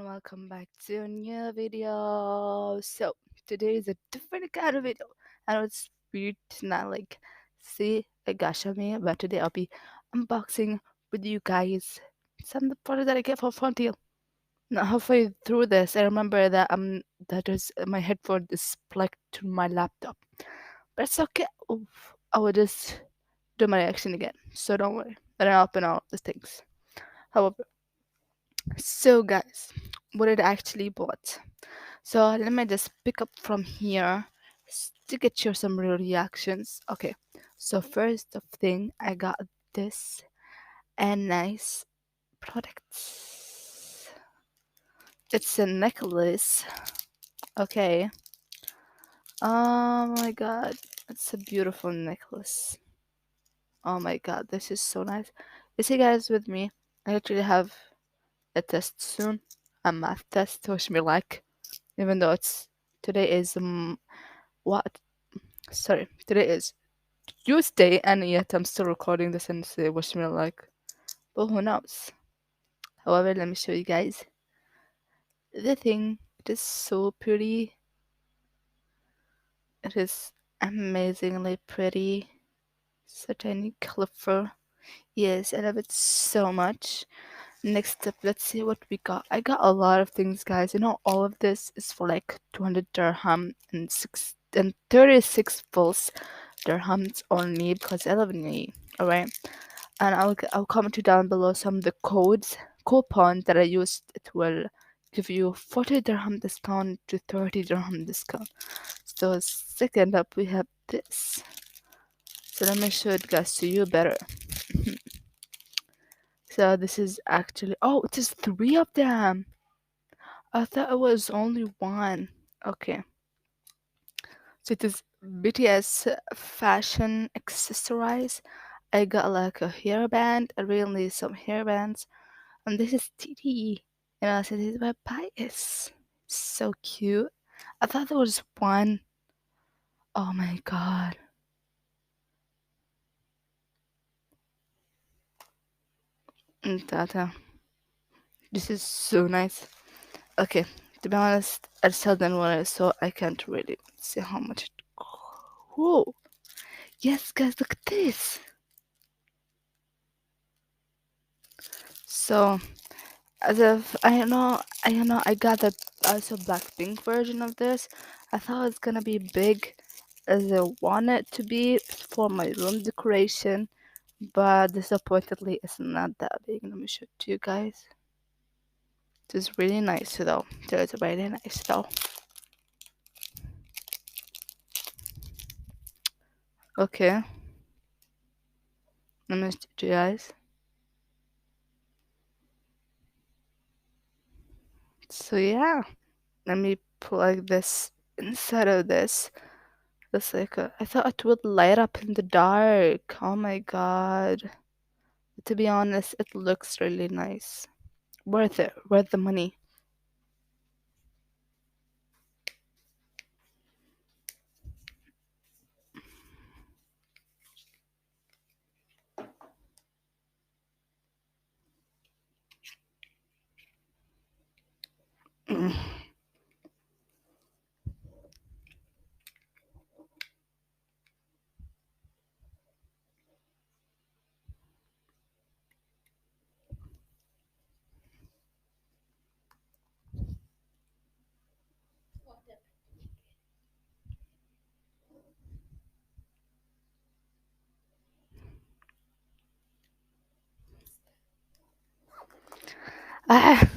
and welcome back to a new video. So today is a different kind of video, and it's weird to not like see a gosh on me, but today I'll be unboxing with you guys some of the products that I get from Fordeal. Now halfway through this, I remember that is my headphone is plugged to my laptop, but it's okay. Oof, I will just do my reaction again, so don't worry. And I'll open all the things. However, so guys, what did I actually bought? So let me just pick up from here to get you some real reactions. Okay, so first of thing, I got this and nice products. It's a necklace. Okay. Oh my god, it's a beautiful necklace. Oh my god, this is so nice. You see, guys, with me, I actually have a test soon, a math test. Wish me luck. Even though it's today is what? Sorry, today is Tuesday, and yet I'm still recording this and say wish me luck. But who knows? However, let me show you guys the thing. It is so pretty. It is amazingly pretty. So tiny, colorful. Yes, I love it so much. Next up, let's see what we got. I got a lot of things, guys. You know, all of this is for like 200 dirham and 36 false dirhams only because I live in UAE. Alright, and I'll comment you down below some of the coupons that I used. It will give you 40 dirham discount to 30 dirham discount. So second up, we have this. So let me show it guys to you better. So this is actually, oh, it is three of them. I thought it was only one. Okay. So it is BTS fashion accessorize. I got like a hairband. I really need some hairbands. And this is TT. And I said, this is my bias. So cute. I thought there was one. Oh my god. Tata. This is so nice. Okay. To be honest, I saw them when I saw I can't really see how much it. Whoa. Yes, guys, look at this. So, as if I got the also Blackpink version of this. I thought it's gonna be big as I want it to be for my room decoration, but disappointedly, it's not that big. Let me show it to you guys. It's really nice though. It's really nice though. Okay, let me show you guys. So yeah, let me plug this inside of this. It's like I thought it would light up in the dark. Oh my god. To be honest, it looks really nice. Worth it. Worth the money. Mm. Ah,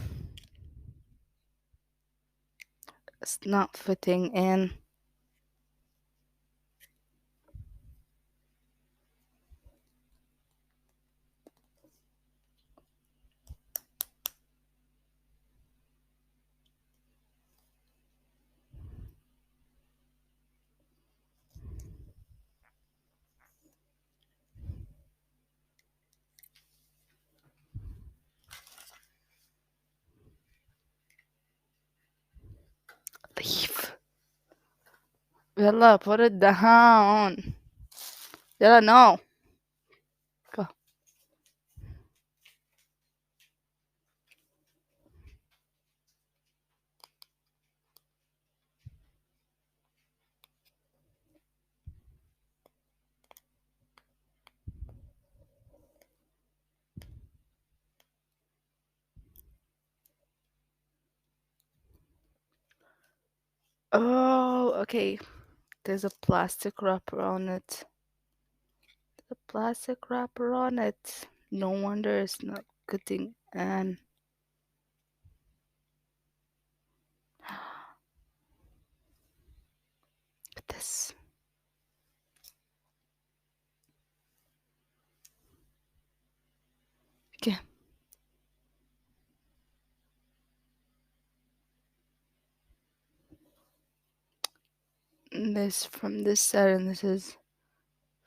it's not fitting in. Leave. Yalla, put it down. Yalla, no. Go. Oh, okay. There's a plastic wrapper on it. The plastic wrapper on it. No wonder it's not cutting. And this. Okay. This from this side, and this is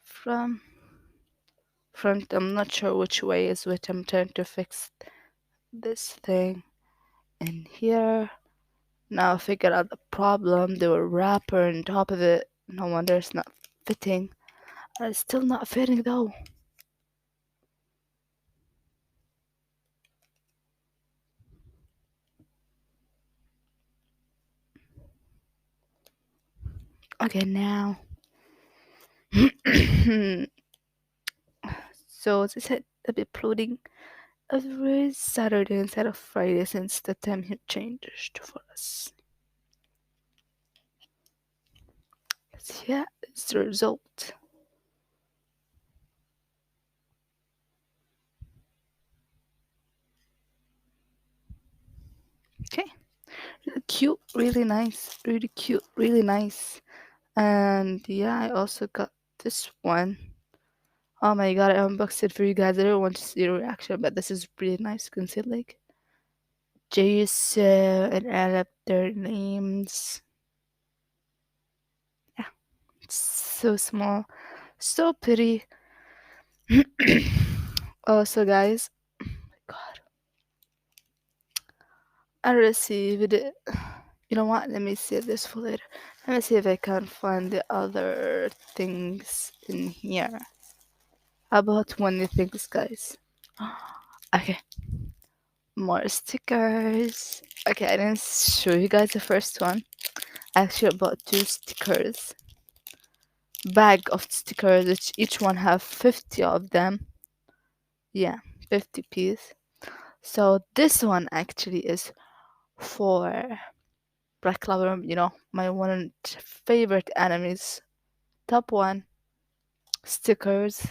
from front. I'm not sure which way is which. I'm trying to fix this thing in here. Now I figured out the problem. There were wrapper on top of it. No wonder it's not fitting. It's still not fitting though. Okay, now. So this said I'll be uploading every Saturday instead of Friday since the time had changed for us. So yeah, it's the result. Okay, really cute, really nice, really cute, really nice. And yeah, I also got this one. Oh my god, I unboxed it for you guys. I don't want to see your reaction, but this is really nice. You can see like Jason and Arab, their names. Yeah, it's so small, so pretty. Also, guys, God, I received it. You know what? Let me save this for later. Let me see if I can find the other things in here. About 20 things, guys. Okay, more stickers. Okay, I didn't show you guys the first one. I actually bought two stickers. Bag of stickers, which each one have 50 of them. Yeah, 50 piece. So this one actually is for Black Clover, my one favorite enemies. Top one stickers.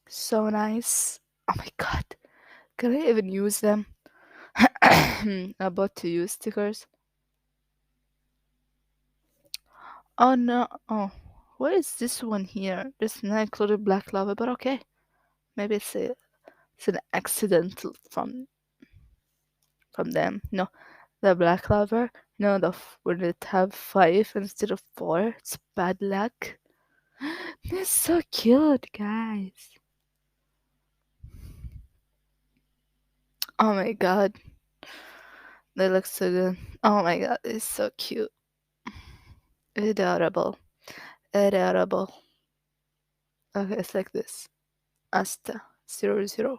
So nice. Oh my god. Can I even use them? About to use stickers. Oh no. Oh. What is this one here? This not included Black Lava, but okay. Maybe it's an accident from them. No, the Black Lava. No, when it have 5 instead of 4, it's bad luck. They're so cute, guys. Oh my god, they look so good. Oh my god, it's so cute. Adorable. Adorable. Okay, it's like this. Asta 00.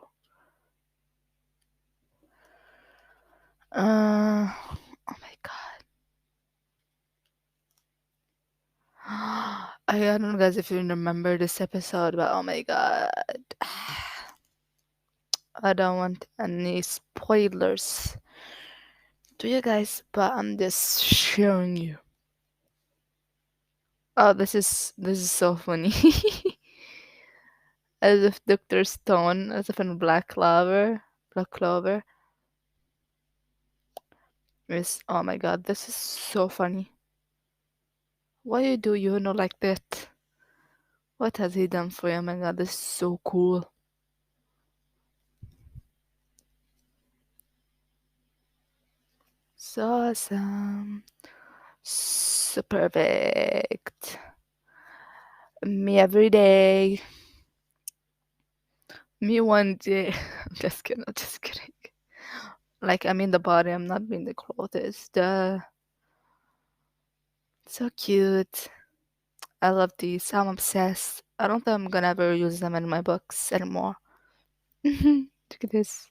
Oh my god. I don't know, guys, if you remember this episode, but oh my god. I don't want any spoilers to you guys, but I'm just sharing you. Oh, this is so funny. As if Dr. Stone, as if in Black Clover is. Oh my god, this is so funny. Why do you know like that? What has he done for you? Oh my god, this is so cool. So awesome. So perfect. Me every day. Me one day. I'm just kidding. I'm just kidding. Like, I mean the body. I'm not mean the clothes. So cute. I love these. I'm obsessed. I don't think I'm gonna ever use them in my books anymore. Look at this.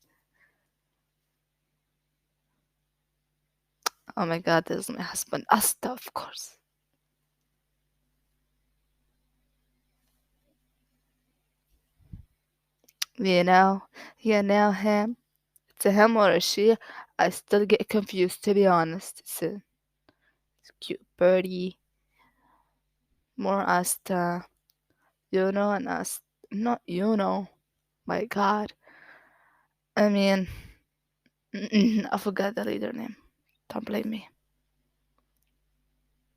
Oh my god, this is my husband. Asta, of course. You know him. a him or a she. I still get confused, to be honest. It's a cute birdie. More Asta, and Asta. Not My God. I mean, I forgot the leader name. Don't blame me.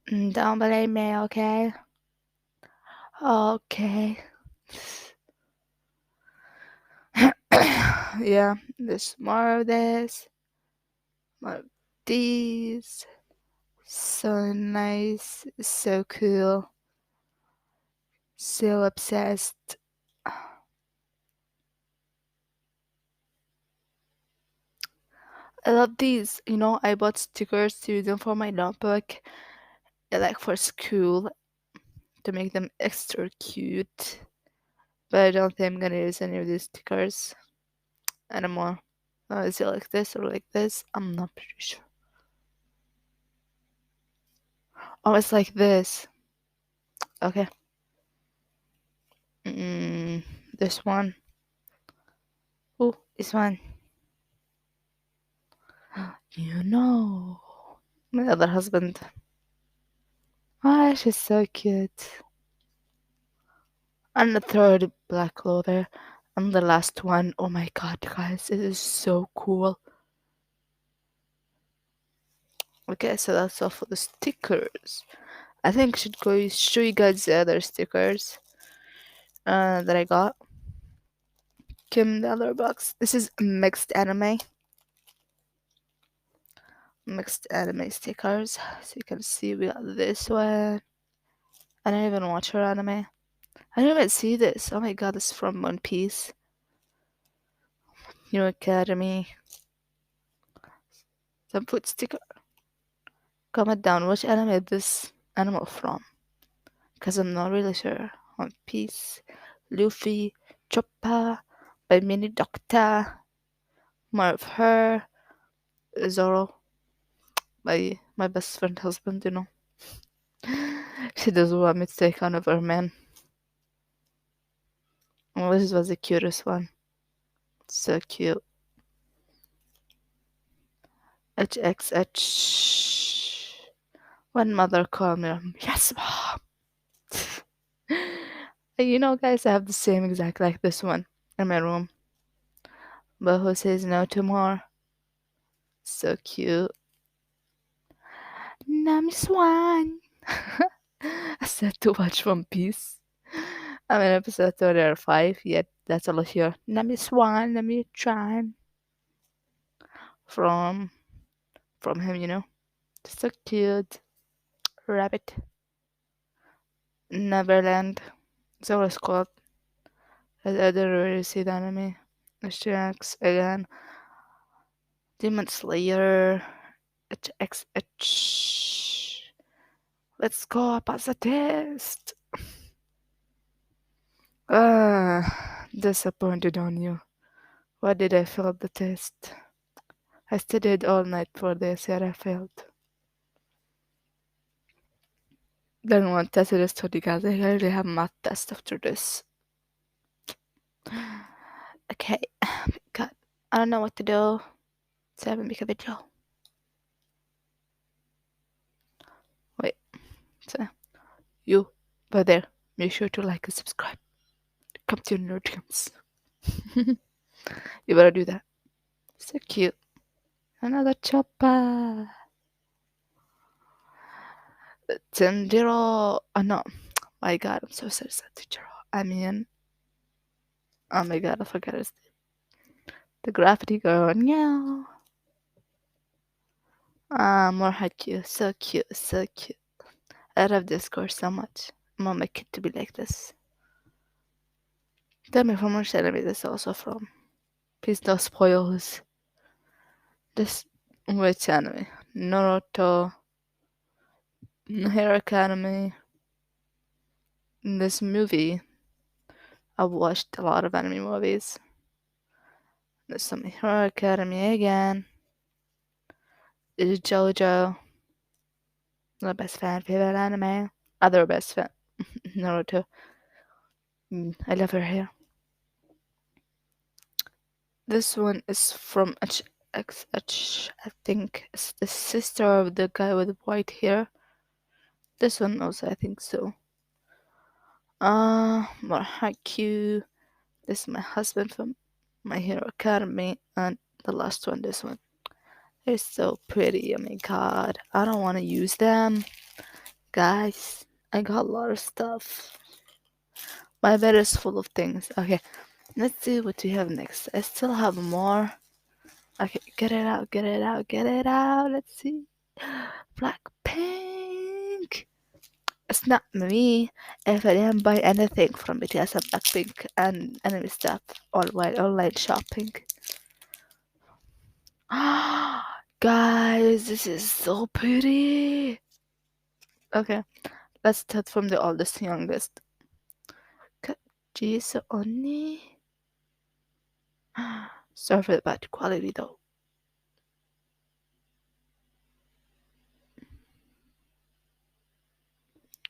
Don't blame me, okay? Okay. Yeah, there's more of this. More of these. So nice. So cool. So obsessed. I love these. I bought stickers to use them for my notebook, like for school, to make them extra cute. But I don't think I'm gonna use any of these stickers anymore. Is it like this or like this? I'm not pretty sure. Oh, it's like this. Okay. This one. Oh, this one. My other husband. Ah, she's so cute. And the third black clover. And the last one. Oh my god, guys, it is so cool. Okay, so that's all for the stickers. I think I should go show you guys the other stickers that I got. Kim, the other box. This is mixed anime. Mixed anime stickers. So you can see we got this one. I don't even watch her anime. I didn't even see this. Oh my god, this is from One Piece. New Academy. Some food sticker. Comment down which anime is this animal from. Because I'm not really sure. One Piece. Luffy. Choppa. By Mini Doctor. More of her. Zoro. My best friend husband. She doesn't want me to take on of her man. Oh, this was the cutest one. So cute. HXH. When mother called me, yes, mom. Guys, I have the same exact like this one in my room. But who says no to more? So cute. Nami Swan. I said to watch One Piece. I'm in episode 35, yet that's all I hear. Nami Swan, Nami Tran. From him. So cute. Rabbit. Neverland. So what it's called. I didn't really see the anime. HX again. Demon Slayer. HXH. Let's go pass the test. Disappointed on you. Why did I fail the test? I studied all night for this, yet I failed. Then one test I just told you guys I already have math test after this. Okay, God, I don't know what to do, so I haven't make a video. Wait, so you, by there, make sure to like and subscribe. Come to your nerd dreams. You better do that. So cute. Another chopper. Tendero. Oh no. My god, I'm so sorry, Tendero. Oh my god, I forgot his name. The graffiti girl. Meow. More Haikyuu. So cute, so cute. I love this course so much. I want my kid to be like this. Tell me from which anime this is also from. Please don't spoil this. This which anime? Naruto, Hero Academy. This movie. I've watched a lot of anime movies. There's some Hero Academy again. This is JoJo. The best fan favorite anime. Other best fan. Naruto. I love her hair. This one is from HXH. I think it's the sister of the guy with white hair. This one also, I think so. More Haikyuu. This is my husband from My Hero Academy, and the last one, this one. They're so pretty. Oh my god. I don't want to use them. Guys, I got a lot of stuff. My bed is full of things. Okay, let's see what we have next. I still have more. Okay, get it out, get it out, get it out. Let's see. Blackpink. It's not me. If I didn't buy anything from BTS and Blackpink and anime stuff while online shopping. Guys, this is so pretty. Okay, let's start from the oldest to youngest. Jisoo Oni. Sorry for the bad quality though.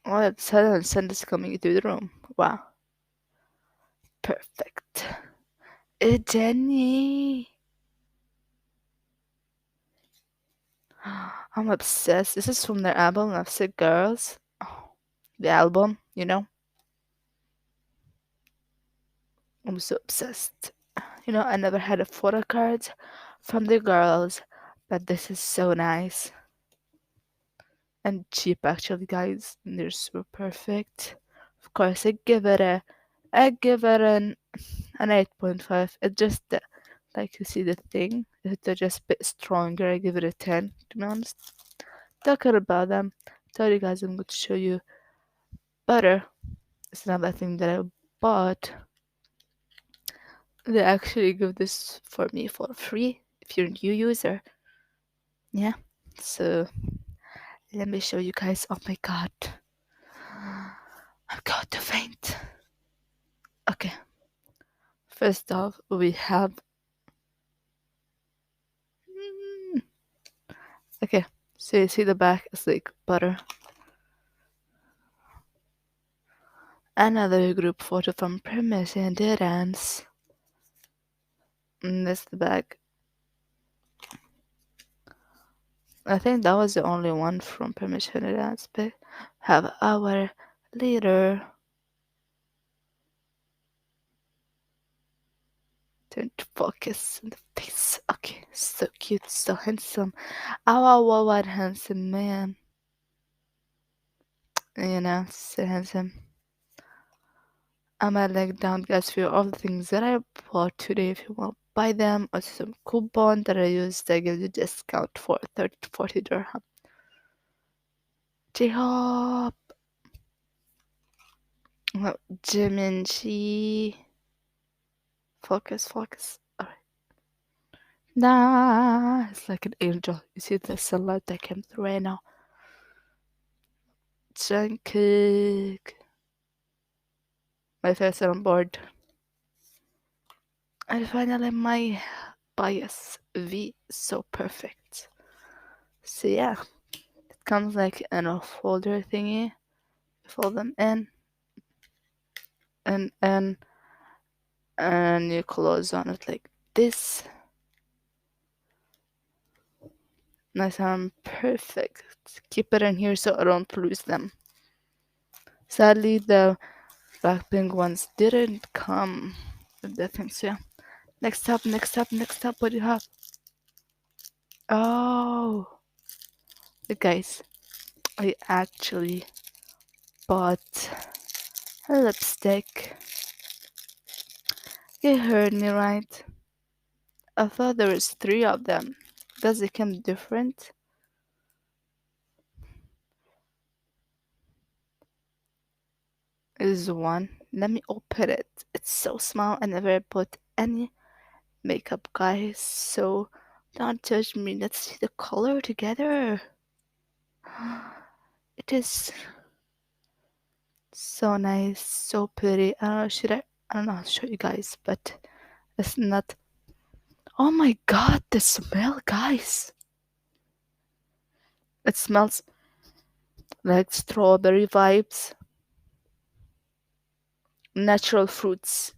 All of a sudden, sun is coming into the room. Wow. Perfect. Jenny. I'm obsessed. This is from their album, Lovesick Girls. Oh, the album, you know? I'm so obsessed. You know, I never had a photo card from the girls, but this is so nice. And cheap, actually, guys. They're so perfect. Of course, I give it an 8.5. It's just like you see the thing, it's just a bit stronger. I give it a 10, to be honest. Talking about them, tell you guys I'm going to show you butter. It's another thing that I bought. They actually give this for me for free if you're a new user. Yeah. So let me show you guys. Oh my god. I'm going to faint. Okay. First off, we have. Okay. So you see the back is like butter. Another group photo from Premise and Dance. And that's the back. I think that was the only one from Permission and Dance, but have our leader. Turn to focus in the face. Okay, so cute, so handsome. Oh, what handsome man. You know, so handsome. I'm gonna link down, guys, for all the things that I bought today. If you want to buy them, or some coupon that I used, I give you discount for 30 to 40 dirham. J-Hop, Jiminji. Focus, focus. Alright. Nah, it's like an angel. You see the sunlight that came through right now. Jungkook. My face on board. And finally, my bias V, so perfect. So yeah, it comes like in a folder thingy. You fold them in, and you close on it like this. Nice and perfect. Keep it in here so I don't lose them. Sadly, the Blackpink ones didn't come with the things. So yeah. Next up, next up, next up. What do you have? Oh, guys, I actually bought a lipstick. You heard me right. I thought there was three of them. Does it come different? Is one. Let me open it. It's so small. I never put any makeup, guys. So don't judge me. Let's see the color together. It is so nice, so pretty. I don't know, I don't know how to show you guys, but it's not. Oh my god, the smell, guys. It smells like strawberry vibes, natural fruits,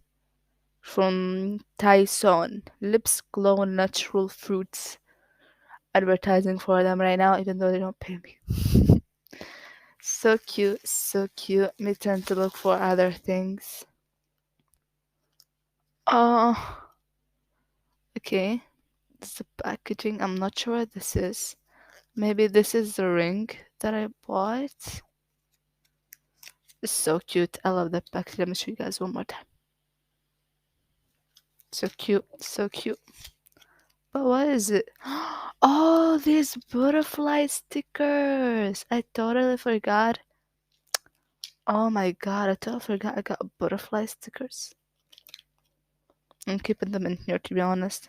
from Tyson. Lips glow natural fruits. Advertising for them right now, even though they don't pay me. So cute, so cute. Me tend to look for other things. Oh, okay. It's the packaging. I'm not sure what this is. Maybe this is the ring that I bought. It's so cute. I love that package. Let me show you guys one more time. So cute, so cute. But what is it? Oh, these butterfly stickers. I totally forgot. Oh my god, I totally forgot I got butterfly stickers. I'm keeping them in here to be honest.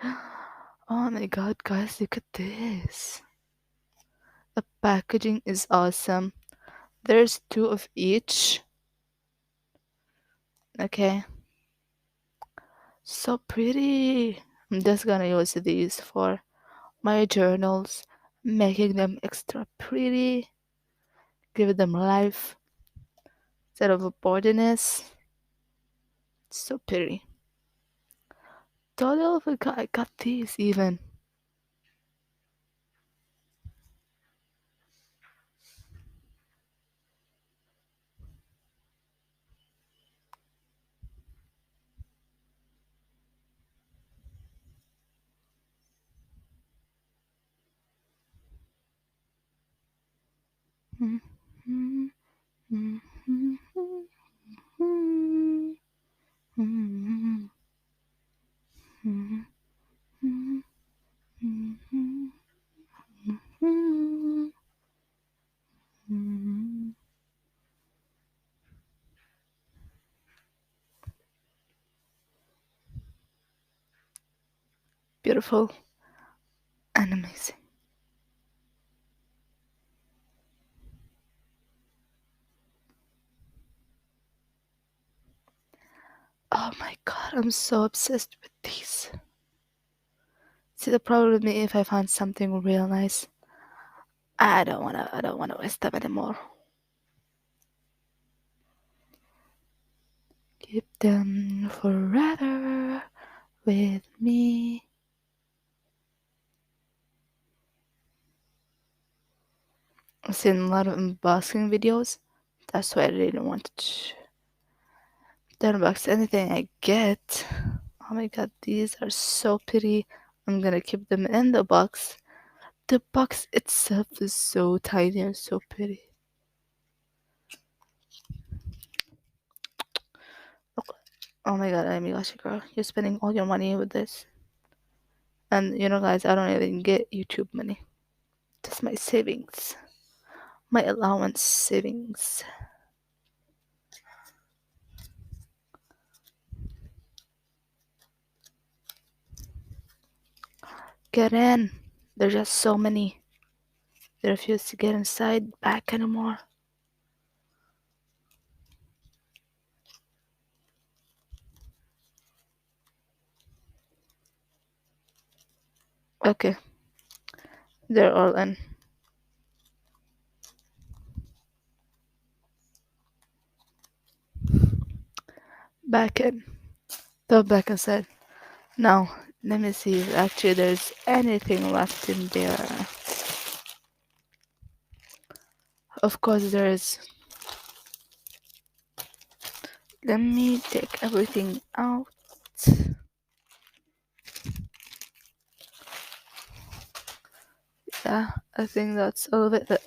Oh my god, guys, look at this. The packaging is awesome. There's two of each. Okay. So pretty. I'm just gonna use these for my journals, making them extra pretty, give them life instead of a borediness. So pretty. Totally forgot I got these even. Beautiful and amazing. Oh my god, I'm so obsessed with these. See, the problem with me, if I find something real nice, I don't wanna waste them anymore. Keep them forever with me. I've seen a lot of unboxing videos. That's why I really wanted to unbox anything I get. Oh my god, these are so pretty. I'm gonna keep them in the box. The box itself is so tiny and so pretty. Look. Oh my god, Amy, gosh, girl, you're spending all your money with this. And you know, guys, I don't even get YouTube money. Just my savings, my allowance savings. Get in. There's just so many. They refuse to get inside back anymore. Okay, they're all in. Back in. Go back inside. Now, let me see if actually there's anything left in there. Of course there is. Let me take everything out. Yeah, I think that's all of it. But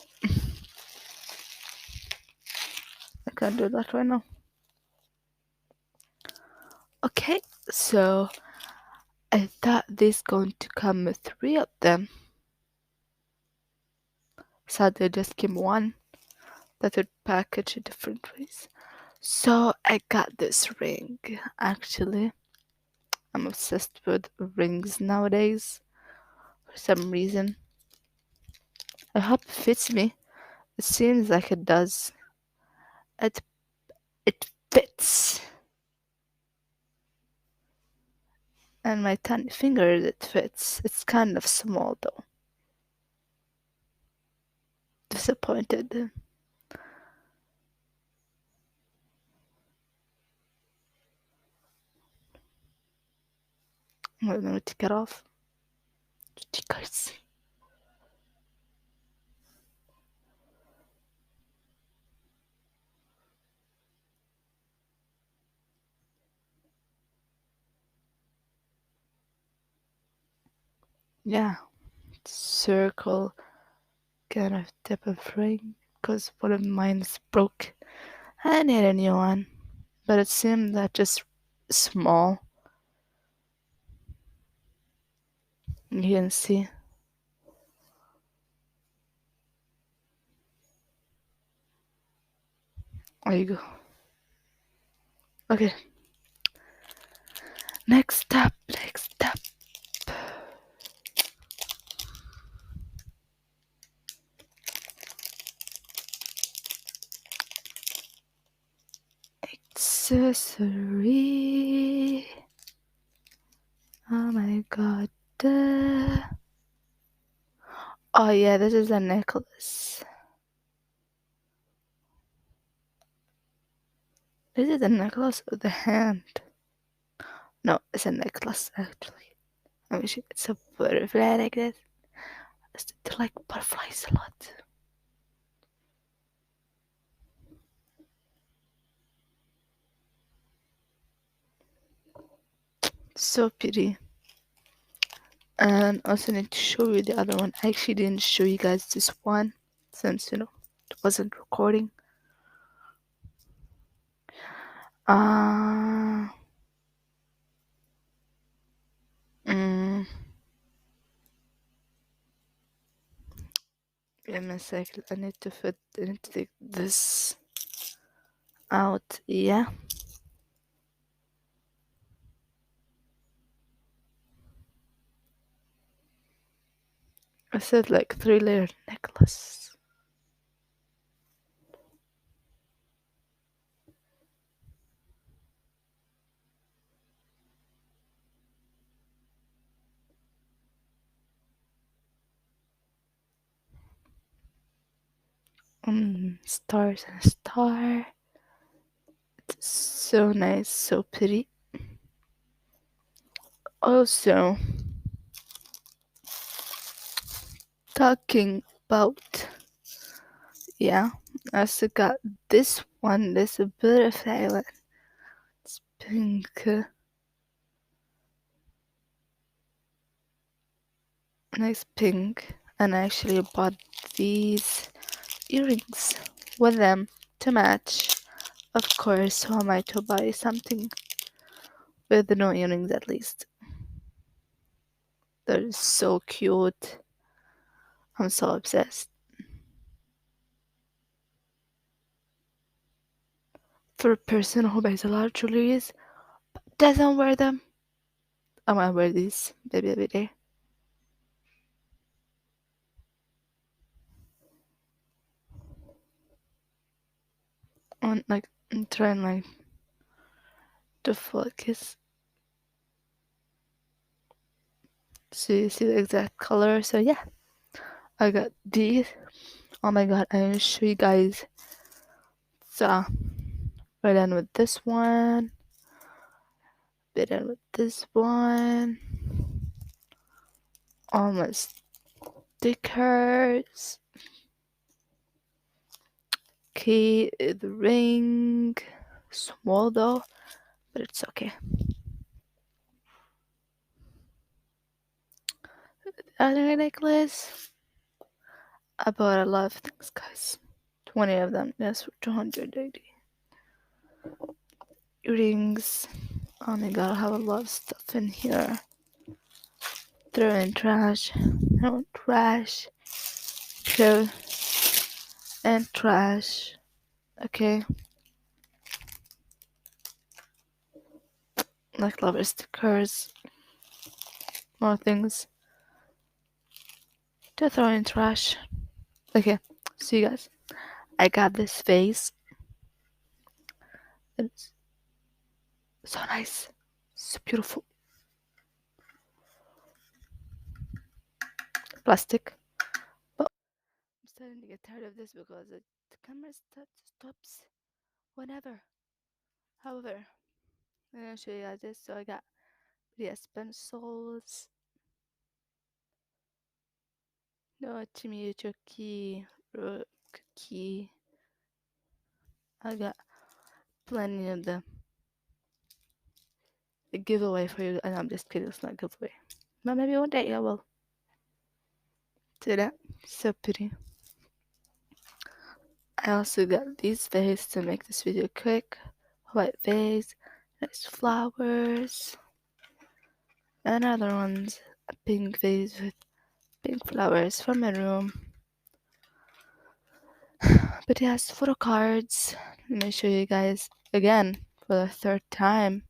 I can't do that right now. Okay, so I thought there's going to come with 3 of them. Sadly, just came one that would package in different ways. So I got this ring. Actually, I'm obsessed with rings nowadays for some reason. I hope it fits me. It seems like it does. It it fits. And my tiny fingers, it fits. It's kind of small though. Disappointed. I'm gonna take it off. Stickers. Yeah, circle kind of type of ring because one of mine's broke. I need a new one, but it seemed that just small. You can see. There you go. Okay. Next up. Next up. Accessory. Oh my god. Oh yeah, this is a necklace. This is a necklace with a hand. No, it's a necklace actually. I wish it's a butterfly like this. I still like butterflies a lot. So pretty. And also need to show you the other one. I actually didn't show you guys this one since it wasn't recording. Uh mm, Give me a second. I need to take this out. Yeah. I said like 3-layer necklace. Stars and a star. It's so nice, so pretty. Also, talking about, yeah, I also got this one, this butterfly one. It's pink. Nice pink. And I actually bought these earrings with them to match. Of course, who am I to buy something with no earrings at least? They're so cute. I'm so obsessed. For a person who buys a lot of jewelries but doesn't wear them, I'm gonna wear these maybe every day. I'm trying like to focus. So you see the exact color. So yeah, I got these. Oh my god, I'm gonna show you guys. So we're done with this one. We're done with this one. All my stickers. Okay, the ring. Small though, but it's okay. Other necklace. I bought a lot of things, guys. 20 of them. Yes, for 280. Earrings. Oh my god, I have a lot of stuff in here. Throw in trash. No trash. Throw and trash. Okay. Like lover stickers. More things to throw in trash. Okay. See you guys. I got this vase. It's so nice. So beautiful. Plastic. But I'm starting to get tired of this because the camera stops whenever. However, I'm gonna show you guys this. So I got Yes, pencils. No, Timmy Chucky, Cookie. I got plenty of them. A giveaway for you. And I'm just kidding, it's not a giveaway. But maybe one day I will do that. So pretty. I also got these vases to make this video quick. White vase, nice flowers. Another one's a pink vase with pink flowers from my room. But it has photo cards. Let me show you guys again for the third time.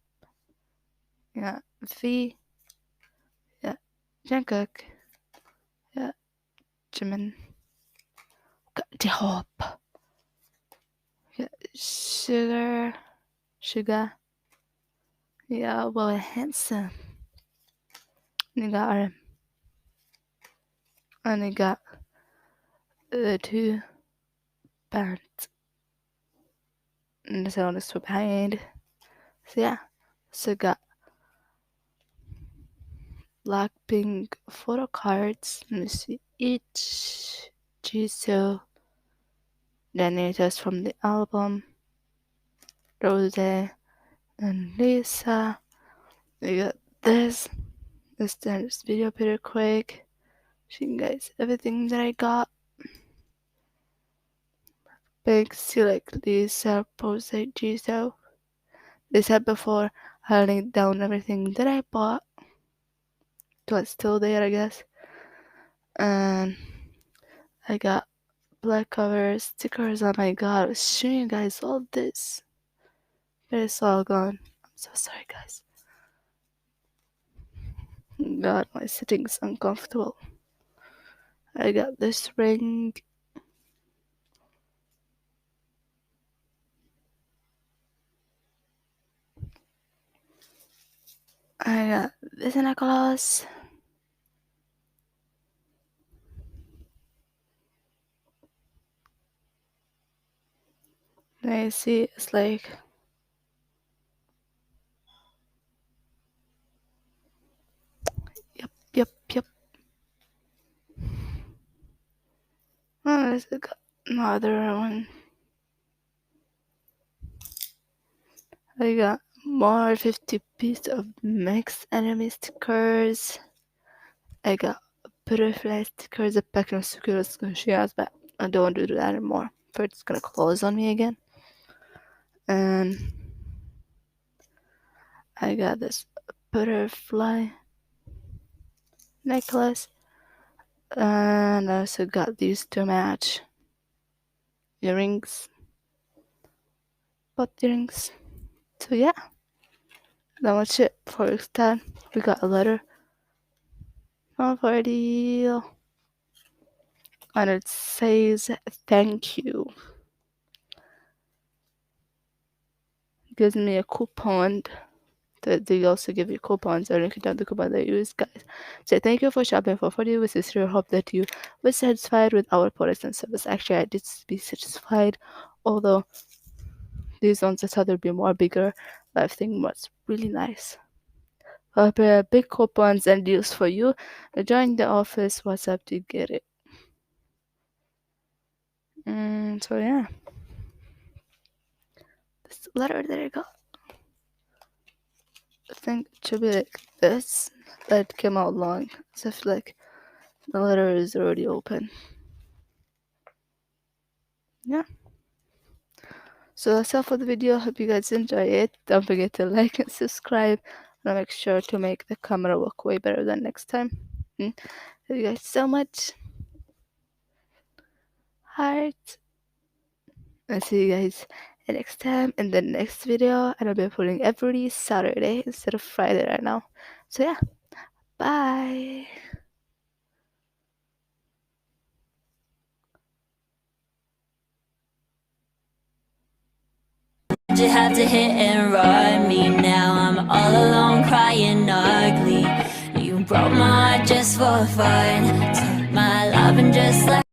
Yeah, V. Yeah, Jungkook. Yeah, Jimin. J-Hope. Yeah, Sugar. Yeah, well, handsome. And you got her. And you got the two bands. And the sound is behind. So yeah, so got Blackpink photo cards. Let me see each. Jisoo. Then it is from the album. Rose and Lisa. We got this. Let's turn this video pretty quick. Show you guys everything that I got. Big select Lisa Pose Jisoo. They said before I linked down everything that I bought. So it's still there, I guess. And I got black cover stickers. Oh my god, I was showing you guys all this. But it's all gone. I'm so sorry, guys. God, my sitting's uncomfortable. I got this ring. I got this necklace. And you see, it's like yep. Oh, there's another one. I got more 50 pieces of mixed enemy stickers. I got butterfly stickers, a pack of stickers, but I don't want to do that anymore. For it's gonna close on me again. And I got this butterfly necklace. And I also got these to match earrings. Butt earrings. So yeah. That was it for this time. We got a letter from Fordeal. And it says thank you. It gives me a coupon. They also give you coupons, or you can down the coupon they use, guys. So thank you for shopping for Fordeal. We sincerely hope that you were satisfied with our products and service. Actually, I did be satisfied, although these ones I thought they'd be more bigger, but I think was really nice. Big coupons and deals for you. Join the office WhatsApp to get it. So yeah, this letter that I got, I think it should be like this, but it came out long, so I feel like the letter is already open. Yeah. So that's all for the video. Hope you guys enjoy it. Don't forget to like and subscribe. And I'll make sure to make the camera work way better than next time. Thank you guys so much. Heart. I'll see you guys next time in the next video. And I'll be uploading every Saturday instead of Friday right now. So yeah. Bye. You have to hit and run me now. I'm all alone crying ugly. You broke my heart just for fun. Took my love and just left